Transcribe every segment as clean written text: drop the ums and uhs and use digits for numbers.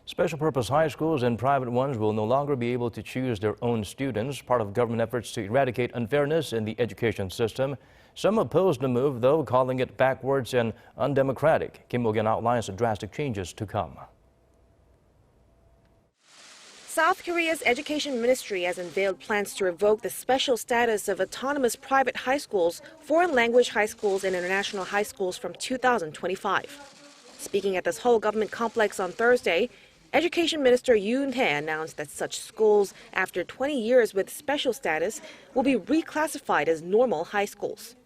Special purpose high schools and private ones will no longer be able to choose their own students, part of government efforts to eradicate unfairness in the education system. Some oppose the move, though, calling it backwards and undemocratic. Kim Mok-yeon outlines the drastic changes to come. South Korea's education ministry has unveiled plans to revoke the special status of autonomous private high schools, foreign language high schools, and international high schools from 2025. Speaking at this whole government complex on Thursday, Education Minister Yoo Eun-hae announced that such schools, after 20 years with special status, will be reclassified as normal high schools.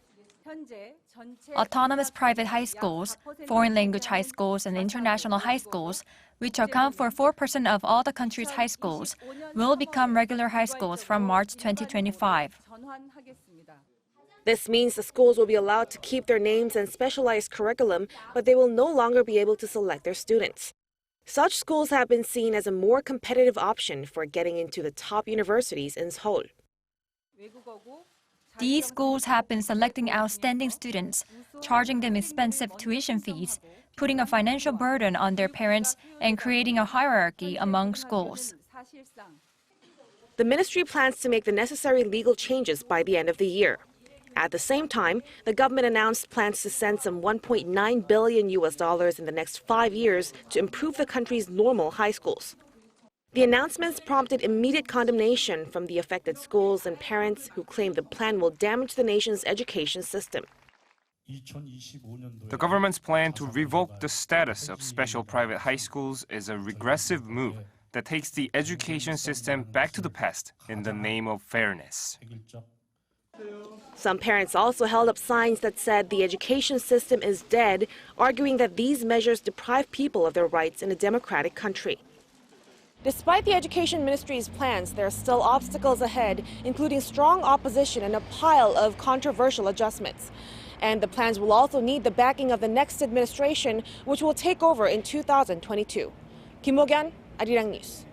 Autonomous private high schools, foreign language high schools, and international high schools, which account for 4% of all the country's high schools, will become regular high schools from March 2025. This means the schools will be allowed to keep their names and specialized curriculum, but they will no longer be able to select their students. Such schools have been seen as a more competitive option for getting into the top universities in Seoul. These schools have been selecting outstanding students, charging them expensive tuition fees, putting a financial burden on their parents, and creating a hierarchy among schools. The ministry plans to make the necessary legal changes by the end of the year. At the same time, the government announced plans to send some $1.9 billion in the next 5 years to improve the country's normal high schools. The announcements prompted immediate condemnation from the affected schools and parents who claim the plan will damage the nation's education system. The government's plan to revoke the status of special private high schools is a regressive move that takes the education system back to the past in the name of fairness. Some parents also held up signs that said the education system is dead, arguing that these measures deprive people of their rights in a democratic country. Despite the Education Ministry's plans, there are still obstacles ahead, including strong opposition and a pile of controversial adjustments. And the plans will also need the backing of the next administration, which will take over in 2022. Kim Mok-yeon, Arirang News.